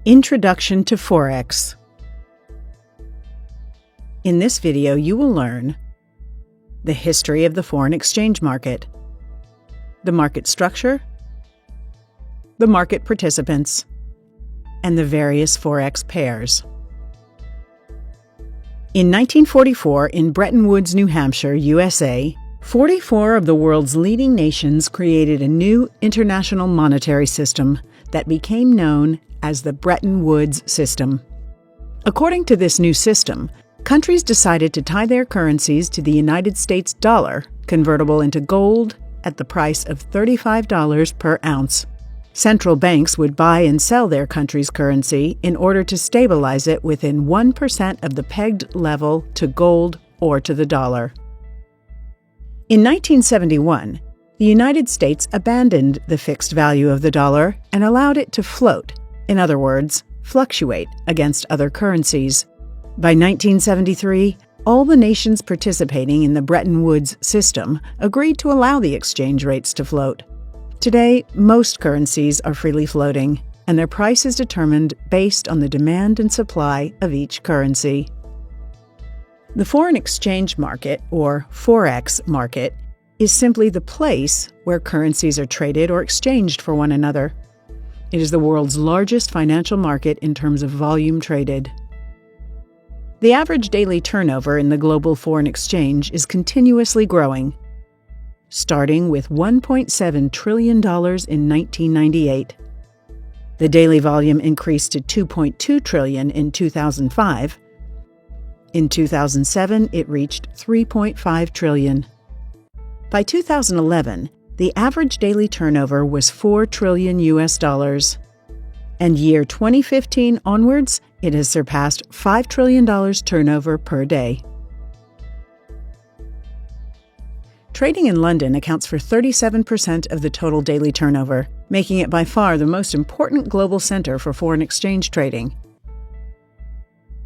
Introduction to Forex. In this video, you will learn the history of the foreign exchange market, the market structure, the market participants, and the various Forex pairs. In 1944, in Bretton Woods, New Hampshire, USA, 44 of the world's leading nations created a new international monetary system that became known as the Bretton Woods system. According to this new system, countries decided to tie their currencies to the United States dollar, convertible into gold, at the price of $35 per ounce. Central banks would buy and sell their country's currency in order to stabilize it within 1% of the pegged level to gold or to the dollar. In 1971, the United States abandoned the fixed value of the dollar and allowed it to float, in other words, fluctuate against other currencies. By 1973, all the nations participating in the Bretton Woods system agreed to allow the exchange rates to float. Today, most currencies are freely floating, and their price is determined based on the demand and supply of each currency. The foreign exchange market, or Forex market, is simply the place where currencies are traded or exchanged for one another. It is the world's largest financial market in terms of volume traded. The average daily turnover in the global foreign exchange is continuously growing, starting with $1.7 trillion in 1998. The daily volume increased to $2.2 trillion in 2005. In 2007, it reached $3.5 trillion. By 2011, the average daily turnover was $4 trillion US, and year 2015 onwards, it has surpassed $5 trillion turnover per day. Trading in London accounts for 37% of the total daily turnover, making it by far the most important global center for foreign exchange trading.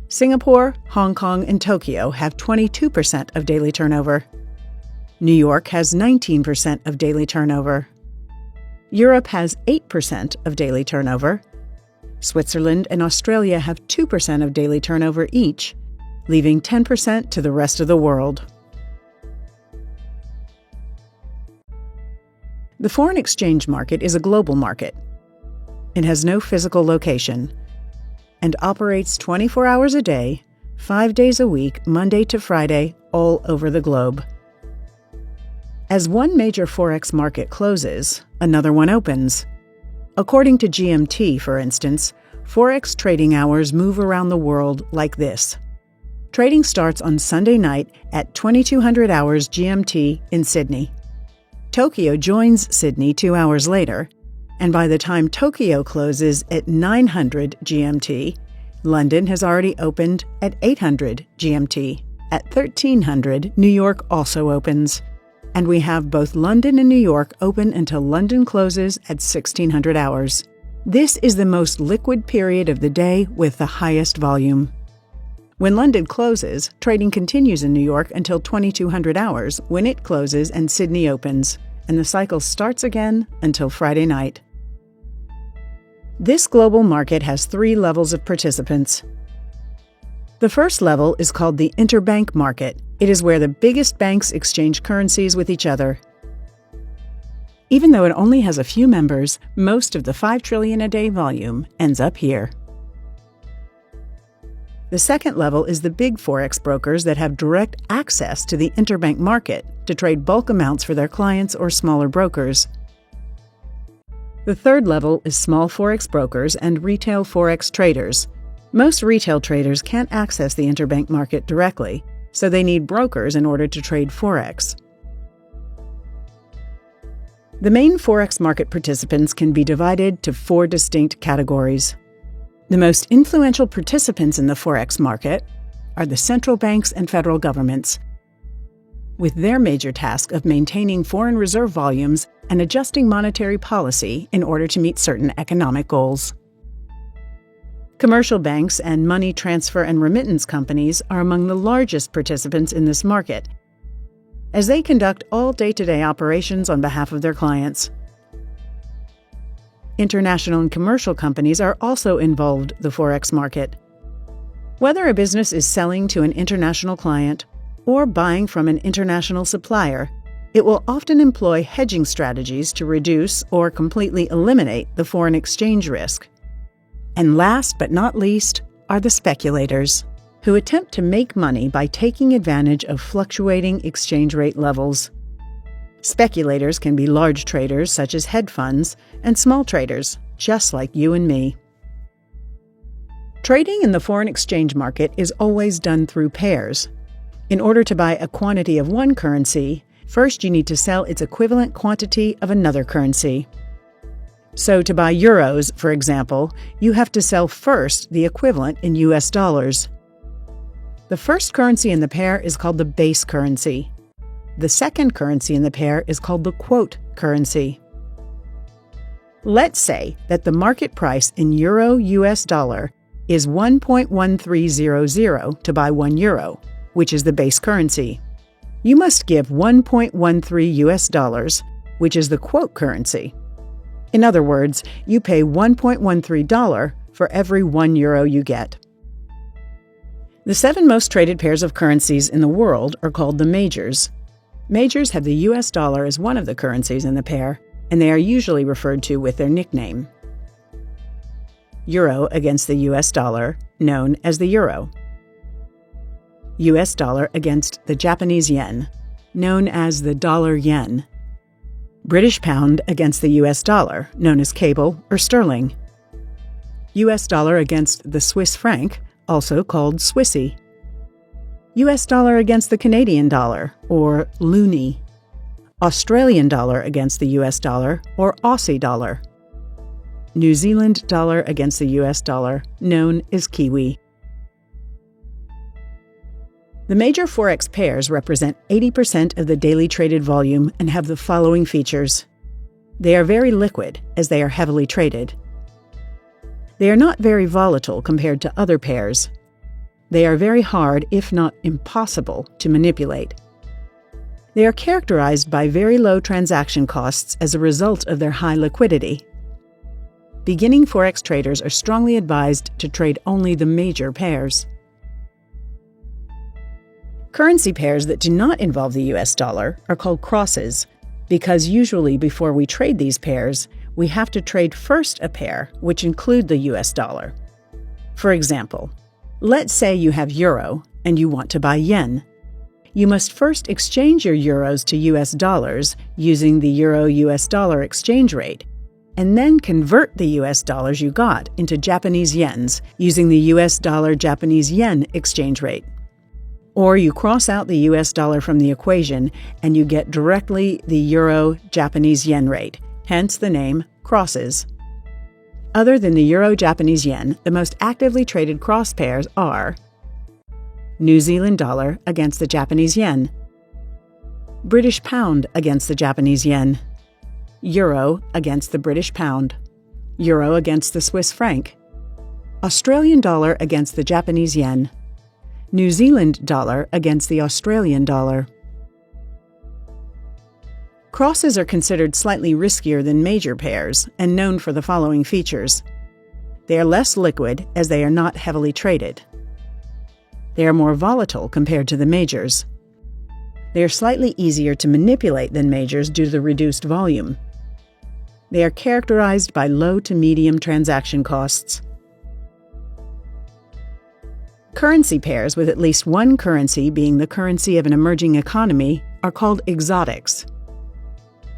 Singapore, Hong Kong, and Tokyo have 22% of daily turnover. New York has 19% of daily turnover. Europe has 8% of daily turnover. Switzerland and Australia have 2% of daily turnover each, leaving 10% to the rest of the world. The foreign exchange market is a global market. It has no physical location and operates 24 hours a day, 5 days a week, Monday to Friday, all over the globe. As one major Forex market closes, another one opens. According to GMT, for instance, Forex trading hours move around the world like this. Trading starts on Sunday night at 2200 hours GMT in Sydney. Tokyo joins Sydney 2 hours later, and by the time Tokyo closes at 900 GMT, London has already opened at 800 GMT. At 1300, New York also opens, and we have both London and New York open until London closes at 1600 hours. This is the most liquid period of the day with the highest volume. When London closes, trading continues in New York until 2200 hours, when it closes and Sydney opens, and the cycle starts again until Friday night. This global market has 3 levels of participants. The first level is called the interbank market. It is where the biggest banks exchange currencies with each other. Even though it only has a few members, most of the $5 trillion a day volume ends up here. The second level is the big Forex brokers that have direct access to the interbank market to trade bulk amounts for their clients or smaller brokers. The third level is small Forex brokers and retail Forex traders. Most retail traders can't access the interbank market directly, so they need brokers in order to trade Forex. The main Forex market participants can be divided to 4 distinct categories. The most influential participants in the Forex market are the central banks and federal governments, with their major task of maintaining foreign reserve volumes and adjusting monetary policy in order to meet certain economic goals. Commercial banks and money transfer and remittance companies are among the largest participants in this market, as they conduct all day-to-day operations on behalf of their clients. international and commercial companies are also involved in the Forex market. Whether a business is selling to an international client or buying from an international supplier, it will often employ hedging strategies to reduce or completely eliminate the foreign exchange risk. And last but not least are the speculators, who attempt to make money by taking advantage of fluctuating exchange rate levels. Speculators can be large traders such as hedge funds and small traders, just like you and me. Trading in the foreign exchange market is always done through pairs. In order to buy a quantity of one currency, first you need to sell its equivalent quantity of another currency. So to buy euros, for example, you have to sell first the equivalent in US dollars. The first currency in the pair is called the base currency. The second currency in the pair is called the quote currency. Let's say that the market price in euro-US dollar is 1.1300 to buy 1 euro, which is the base currency. You must give 1.13 US dollars, which is the quote currency. In other words, you pay $1.13 for every 1 euro you get. The 7 most traded pairs of currencies in the world are called the majors. Majors have the US dollar as one of the currencies in the pair, and they are usually referred to with their nickname. Euro against the US dollar, known as the euro. US dollar against the Japanese yen, known as the dollar yen. British pound against the US dollar, known as cable or sterling. US dollar against the Swiss franc, also called Swissy. US dollar against the Canadian dollar, or loonie. Australian dollar against the US dollar, or Aussie dollar. New Zealand dollar against the US dollar, known as Kiwi. The major Forex pairs represent 80% of the daily traded volume and have the following features. They are very liquid, as they are heavily traded. They are not very volatile compared to other pairs. They are very hard, if not impossible, to manipulate. They are characterized by very low transaction costs as a result of their high liquidity. Beginning Forex traders are strongly advised to trade only the major pairs. Currency pairs that do not involve the US dollar are called crosses, because usually before we trade these pairs, we have to trade first a pair which include the US dollar. For example, let's say you have euro and you want to buy yen. You must first exchange your euros to US dollars using the euro-US dollar exchange rate, and then convert the US dollars you got into Japanese yens using the US dollar-Japanese yen exchange rate. Or you cross out the US dollar from the equation and you get directly the euro-Japanese yen rate, hence the name crosses. Other than the euro-Japanese yen, the most actively traded cross pairs are New Zealand dollar against the Japanese yen, British pound against the Japanese yen, euro against the British pound, euro against the Swiss franc, Australian dollar against the Japanese yen, New Zealand dollar against the Australian dollar. Crosses are considered slightly riskier than major pairs and known for the following features. They are less liquid as they are not heavily traded. They are more volatile compared to the majors. They are slightly easier to manipulate than majors due to the reduced volume. They are characterized by low to medium transaction costs. Currency pairs with at least one currency being the currency of an emerging economy are called exotics.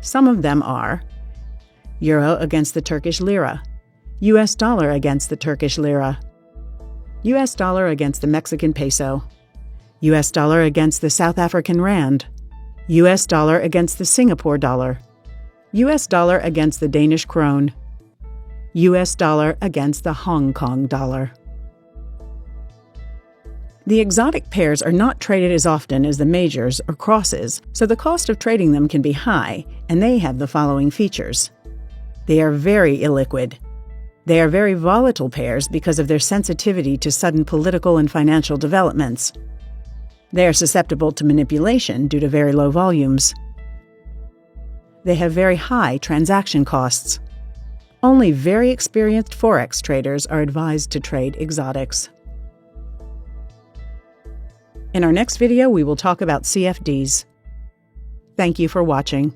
Some of them are euro against the Turkish lira, US dollar against the Turkish lira, US dollar against the Mexican peso, US dollar against the South African rand, US dollar against the Singapore dollar, US dollar against the Danish krone, US dollar against the Hong Kong dollar. The exotic pairs are not traded as often as the majors or crosses, so the cost of trading them can be high, and they have the following features. They are very illiquid. They are very volatile pairs because of their sensitivity to sudden political and financial developments. They are susceptible to manipulation due to very low volumes. They have very high transaction costs. Only very experienced Forex traders are advised to trade exotics. In our next video, we will talk about CFDs. Thank you for watching.